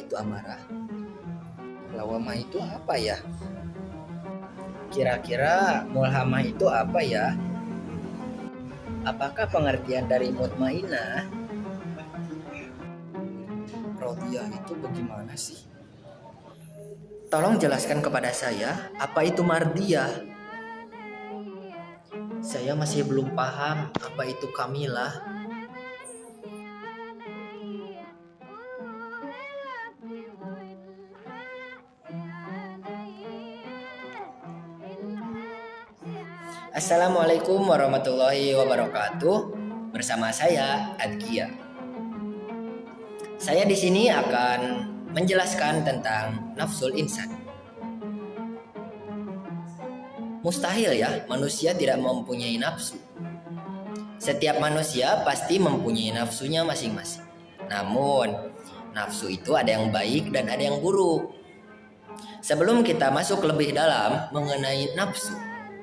itu amarah? Lawamah itu apa ya? Kira-kira mulhamah itu apa ya? Apakah pengertian dari mutmainah? Rodiyah itu bagaimana sih? Tolong jelaskan kepada saya, apa itu mardiyah? Saya masih belum paham apa itu kamilah. Assalamualaikum warahmatullahi wabarakatuh. Bersama saya Adkia. Saya di sini akan menjelaskan tentang nafsul insan. Mustahil ya manusia tidak mempunyai nafsu. Setiap manusia pasti mempunyai nafsunya masing-masing. Namun, nafsu itu ada yang baik dan ada yang buruk. Sebelum kita masuk lebih dalam mengenai nafsu,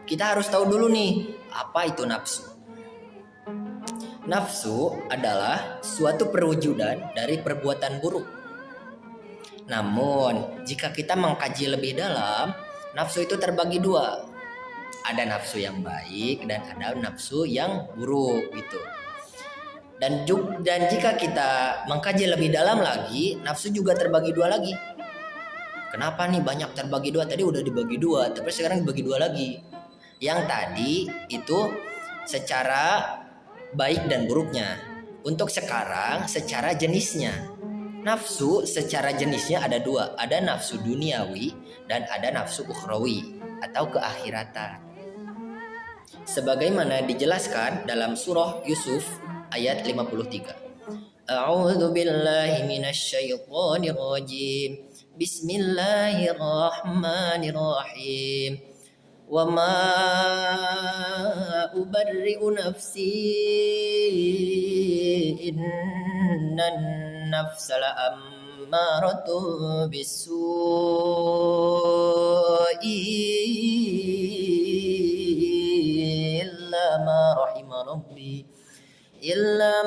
kita harus tahu dulu nih, apa itu nafsu? Nafsu adalah suatu perwujudan dari perbuatan buruk. Namun, jika kita mengkaji lebih dalam, nafsu itu terbagi dua. Ada nafsu yang baik dan ada nafsu yang buruk gitu. Dan jika kita mengkaji lebih dalam lagi, nafsu juga terbagi dua lagi. Kenapa nih banyak terbagi dua? Tadi udah dibagi dua, tapi sekarang dibagi dua lagi. Yang tadi itu secara baik dan buruknya. Untuk sekarang secara jenisnya. Nafsu secara jenisnya ada dua. Ada nafsu duniawi dan ada nafsu ukhrawi atau keakhiratan. Sebagaimana dijelaskan dalam surah Yusuf ayat 53. A'udzu billahi minasyaitonir rajim. Bismillahirrahmanirrahim. Wa ma ubarri'u nafsi innan nafsa la'ammaratun bisu'i illa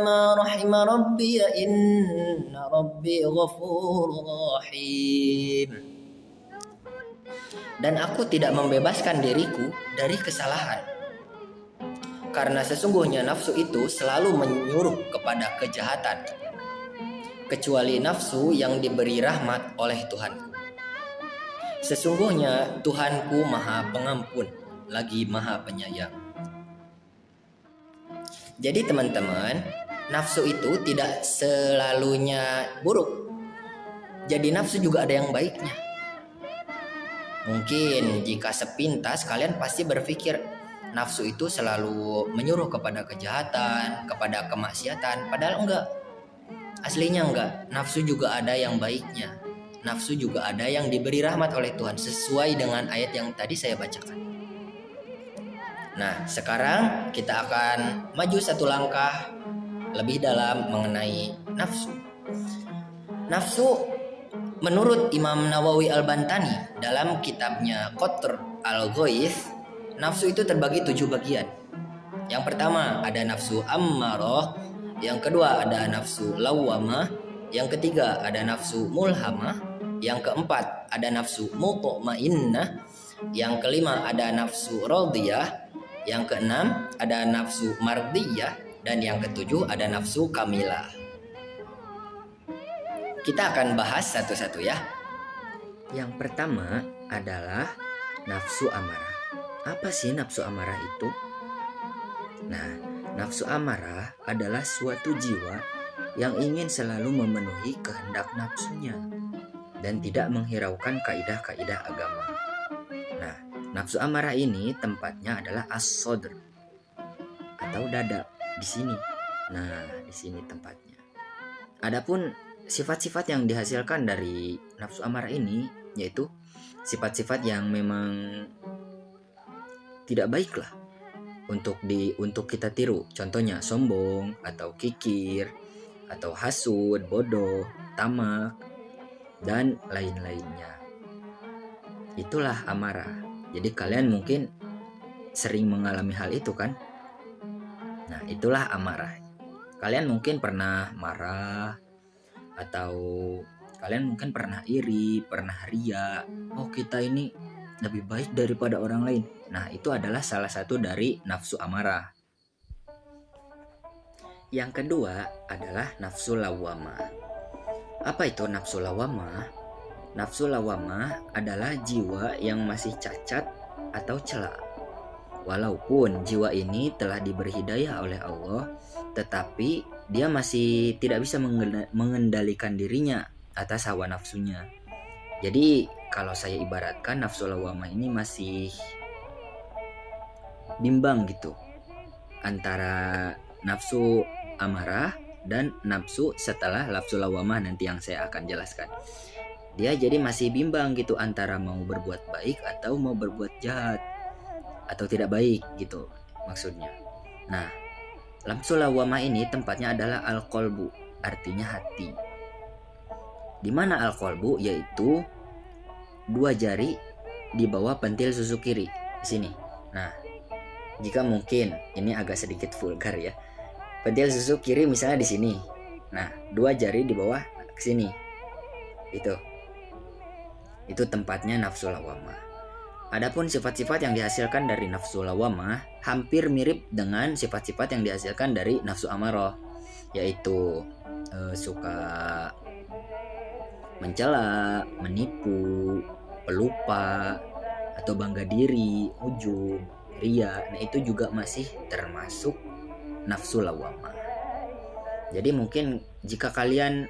ma rahima rabbi inna rabbi ghafurur rahim. Dan aku tidak membebaskan diriku dari kesalahan, karena sesungguhnya nafsu itu selalu menyuruh kepada kejahatan, kecuali nafsu yang diberi rahmat oleh Tuhanku. Sesungguhnya Tuhanku Maha Pengampun lagi Maha Penyayang. Jadi teman-teman, nafsu itu tidak selalunya buruk. Jadi nafsu juga ada yang baiknya. Mungkin jika sepintas kalian pasti berpikir nafsu itu selalu menyuruh kepada kejahatan, kepada kemaksiatan. Padahal enggak. Aslinya enggak. Nafsu juga ada yang baiknya. Nafsu juga ada yang diberi rahmat oleh Tuhan sesuai dengan ayat yang tadi saya bacakan. Nah, sekarang kita akan maju satu langkah lebih dalam mengenai nafsu. Nafsu menurut Imam Nawawi Al-Bantani dalam kitabnya Qatr Al-Ghaith, nafsu itu terbagi 7 bagian. Yang pertama ada nafsu ammarah, yang kedua ada nafsu lawwamah, yang ketiga ada nafsu mulhamah, yang keempat ada nafsu mutmainnah, yang kelima ada nafsu radiyah, yang keenam ada nafsu mardiyah, dan yang ketujuh ada nafsu kamilah. Kita akan bahas satu-satu ya. Yang pertama adalah nafsu amarah. Apa sih nafsu amarah itu? Nah, nafsu amarah adalah suatu jiwa yang ingin selalu memenuhi kehendak nafsunya dan tidak menghiraukan kaidah-kaidah agama. Nah, nafsu amarah ini tempatnya adalah as-sadr atau dada di sini. Nah, di sini tempatnya. Adapun sifat-sifat yang dihasilkan dari nafsu amarah ini yaitu sifat-sifat yang memang tidak baik lah untuk kita tiru. Contohnya sombong atau kikir atau hasud, bodoh, tamak dan lain-lainnya. Itulah amarah. Jadi kalian mungkin sering mengalami hal itu kan? Nah, itulah amarah. Kalian mungkin pernah marah atau Kalian mungkin pernah iri, pernah ria. Oh, kita ini lebih baik daripada orang lain. Nah, itu adalah salah satu dari nafsu amarah. Yang kedua adalah nafsu lawamah. Apa itu nafsu lawamah? Nafsu lawamah adalah jiwa yang masih cacat atau celak. Walaupun jiwa ini telah diberi hidayah oleh Allah, tetapi dia masih tidak bisa mengendalikan dirinya atas hawa nafsunya. Jadi kalau saya ibaratkan, nafsu lawamah ini masih bimbang gitu antara nafsu amarah dan nafsu setelah nafsu lawamah nanti yang saya akan jelaskan. Dia jadi masih bimbang gitu antara mau berbuat baik atau mau berbuat jahat atau tidak baik gitu maksudnya. Nah, nafsu lawamah ini tempatnya adalah al-qalbu, artinya hati. Di mana al-qalbu? Yaitu 2 jari di bawah pentil susu kiri di sini. Nah, jika mungkin ini agak sedikit vulgar ya. Pentil susu kiri misalnya di sini. Nah, 2 jari di bawah ke sini. Itu tempatnya nafsu lawamah. Adapun sifat-sifat yang dihasilkan dari nafsu lawamah hampir mirip dengan sifat-sifat yang dihasilkan dari nafsu amarah, yaitu suka mencela, menipu, pelupa, atau bangga diri, ujub, ria. Nah, itu juga masih termasuk nafsu lawamah. Jadi mungkin jika kalian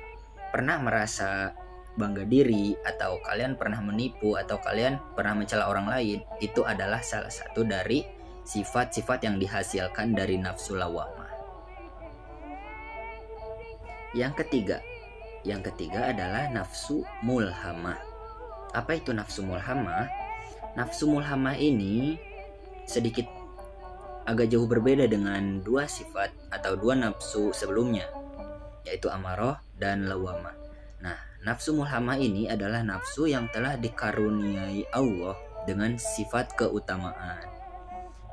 pernah merasa bangga diri, atau kalian pernah menipu, atau kalian pernah mencela orang lain, itu adalah salah satu dari sifat-sifat yang dihasilkan dari nafsu lawamah. Yang ketiga adalah nafsu mulhamah. Apa itu nafsu mulhamah? Nafsu mulhamah ini sedikit agak jauh berbeda dengan 2 sifat atau 2 nafsu sebelumnya, yaitu amarah dan lawamah. Nah, nafsu mulhamah ini adalah nafsu yang telah dikaruniai Allah dengan sifat keutamaan.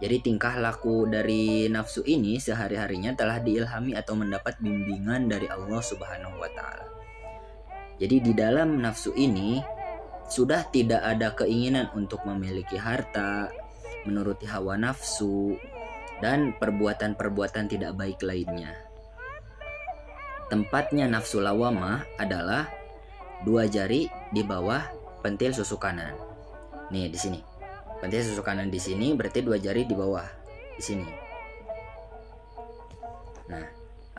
Jadi tingkah laku dari nafsu ini sehari-harinya telah diilhami atau mendapat bimbingan dari Allah Subhanahu wa Ta'ala. Jadi di dalam nafsu ini sudah tidak ada keinginan untuk memiliki harta, menuruti hawa nafsu, dan perbuatan-perbuatan tidak baik lainnya. Tempatnya nafsu lawamah adalah 2 jari di bawah pentil susu kanan. Nih di sini. Pentil susu kanan di sini berarti 2 jari di bawah di sini. Nah,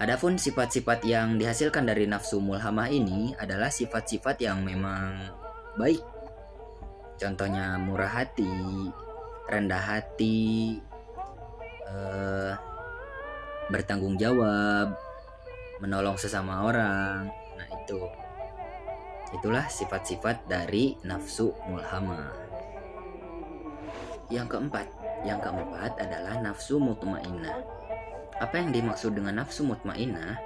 adapun sifat-sifat yang dihasilkan dari nafsu mulhamah ini adalah sifat-sifat yang memang baik. Contohnya murah hati, rendah hati, bertanggung jawab, menolong sesama orang. Nah, itulah sifat-sifat dari nafsu mulhamah. Yang keempat adalah nafsu mutmainnah. Apa yang dimaksud dengan nafsu mutmainnah?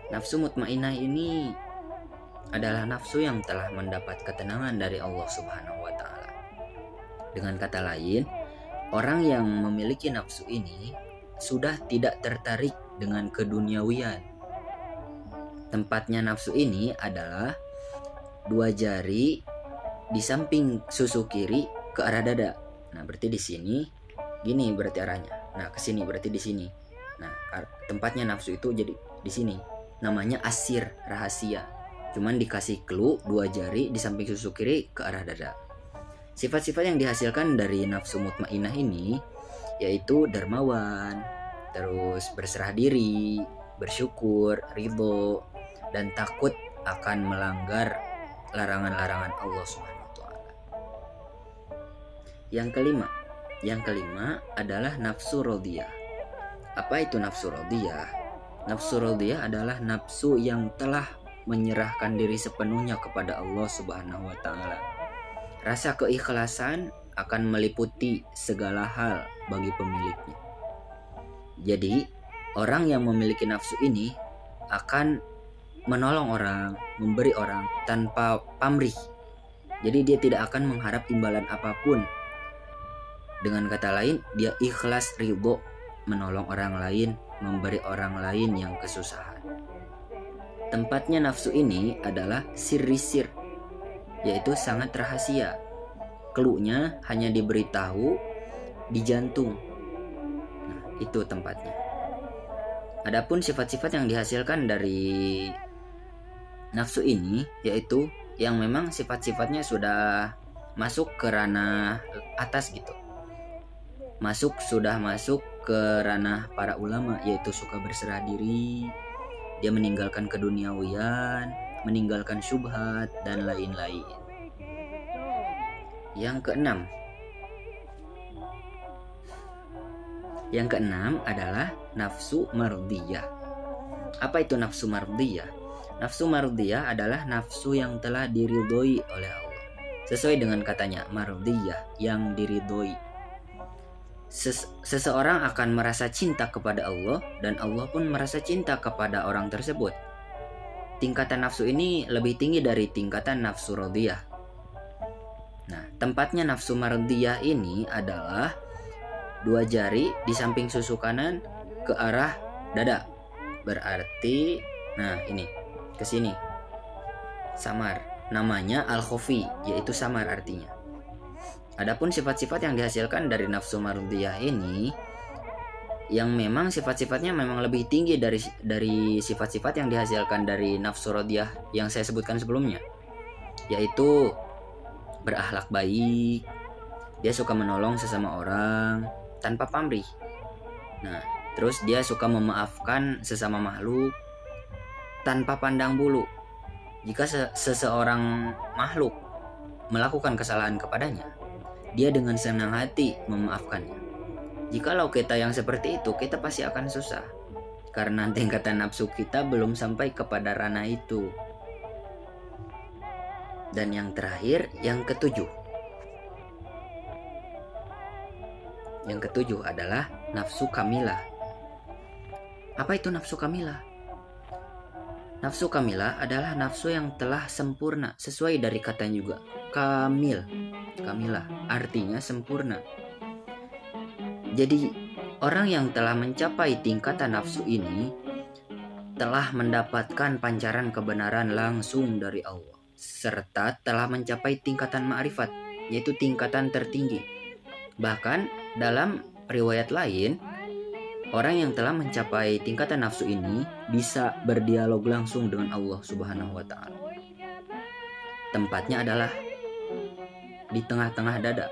Nafsu mutmainnah ini adalah nafsu yang telah mendapat ketenangan dari Allah Subhanahu wa Ta'ala. Dengan kata lain, orang yang memiliki nafsu ini sudah tidak tertarik dengan keduniawian. Tempatnya nafsu ini adalah 2 jari di samping susu kiri ke arah dada. Nah, berarti di sini gini berarti arahnya. Nah, ke sini berarti di sini. Nah, tempatnya nafsu itu jadi di sini. Namanya asir, rahasia. Cuman dikasih clue 2 jari di samping susu kiri ke arah dada. Sifat-sifat yang dihasilkan dari nafsu mutmainnah ini yaitu dermawan, terus berserah diri, bersyukur, ridho, dan takut akan melanggar larangan-larangan Allah SWT. Yang kelima adalah nafsu radiyah. Apa itu nafsu radiyah? Nafsu radiyah adalah nafsu yang telah menyerahkan diri sepenuhnya kepada Allah Subhanahu wa Ta'ala. Rasa keikhlasan akan meliputi segala hal bagi pemiliknya. Jadi, orang yang memiliki nafsu ini akan menolong orang, memberi orang tanpa pamrih. Jadi dia tidak akan mengharap imbalan apapun. Dengan kata lain, dia ikhlas ridho menolong orang lain, memberi orang lain yang kesusahan. tempatnya nafsu ini adalah sir, yaitu sangat rahasia. Cluenya hanya diberitahu di jantung. Nah, itu tempatnya. Adapun sifat-sifat yang dihasilkan dari nafsu ini, yaitu yang memang sifat-sifatnya sudah masuk ke ranah atas gitu. Sudah masuk ke ranah para ulama, yaitu suka berserah diri, dia meninggalkan keduniawian, meninggalkan syubhat dan lain-lain. Yang keenam adalah nafsu mardiyah. Apa itu nafsu mardiyah? Nafsu mardiyah adalah nafsu yang telah diridhoi oleh Allah. Sesuai dengan katanya, mardiyah, yang diridhoi. Seseorang akan merasa cinta kepada Allah dan Allah pun merasa cinta kepada orang tersebut. Tingkatan nafsu ini lebih tinggi dari tingkatan nafsu radiyah. Nah, tempatnya nafsu mardiyah ini adalah 2 jari di samping susu kanan ke arah dada. Berarti, nah ini, ke sini. Samar. Namanya al-khofi, yaitu samar artinya. Adapun sifat-sifat yang dihasilkan dari nafsu mardiyah ini, yang memang sifat-sifatnya memang lebih tinggi dari sifat-sifat yang dihasilkan dari nafsu radiyah yang saya sebutkan sebelumnya, yaitu berakhlak baik, dia suka menolong sesama orang tanpa pamrih. Nah, terus dia suka memaafkan sesama makhluk tanpa pandang bulu. Jika seseorang makhluk melakukan kesalahan kepadanya, dia dengan senang hati memaafkannya. Jikalau kita yang seperti itu, kita pasti akan susah, karena tingkatan nafsu kita belum sampai kepada ranah itu. Dan yang terakhir, yang ketujuh. Yang ketujuh adalah nafsu kamilah. Apa itu nafsu kamilah? Nafsu kamilah adalah nafsu yang telah sempurna, sesuai dari katanya juga. Kamilah artinya sempurna. Jadi orang yang telah mencapai tingkatan nafsu ini telah mendapatkan pancaran kebenaran langsung dari Allah, serta telah mencapai tingkatan ma'rifat, yaitu tingkatan tertinggi. Bahkan dalam riwayat lain, orang yang telah mencapai tingkatan nafsu ini bisa berdialog langsung dengan Allah Subhanahu wa Ta'ala. Tempatnya adalah di tengah-tengah dada,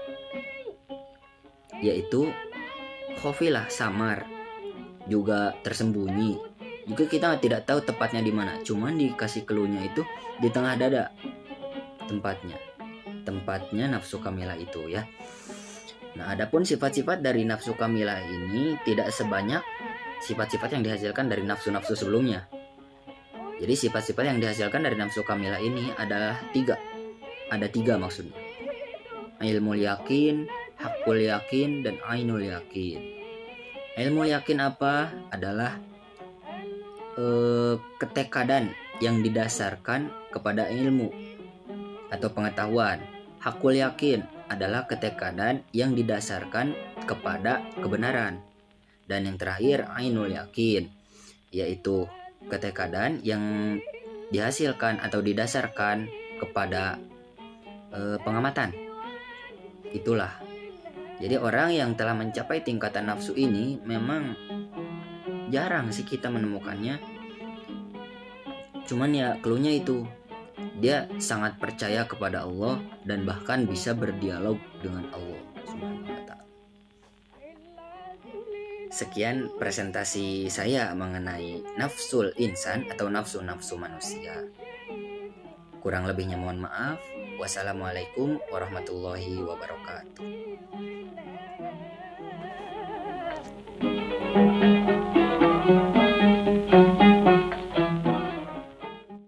yaitu khofilah, samar, juga tersembunyi. Juga kita tidak tahu tepatnya di mana, cuman dikasih cluenya itu di tengah dada tempatnya nafsu kamilah itu ya. Nah, adapun sifat-sifat dari nafsu kamilah ini tidak sebanyak sifat-sifat yang dihasilkan dari nafsu-nafsu sebelumnya. Jadi sifat-sifat yang dihasilkan dari nafsu kamilah ini adalah 3. Ada 3 maksudnya. Ilmu yakin, hakul yakin, dan ainul yakin. Ilmu yakin apa? Adalah ketekadan yang didasarkan kepada ilmu atau pengetahuan. Hakul yakin adalah ketekadan yang didasarkan kepada kebenaran. Dan yang terakhir, ainul yakin, yaitu ketekadan yang dihasilkan atau didasarkan kepada pengamatan. Itulah. Jadi orang yang telah mencapai tingkatan nafsu ini memang jarang sih kita menemukannya. Cuman ya cluenya itu, dia sangat percaya kepada Allah dan bahkan bisa berdialog dengan Allah Subhanahu wa Ta'ala. Sekian presentasi saya mengenai nafsul insan atau nafsu-nafsu manusia. Kurang lebihnya mohon maaf. Wassalamualaikum warahmatullahi wabarakatuh.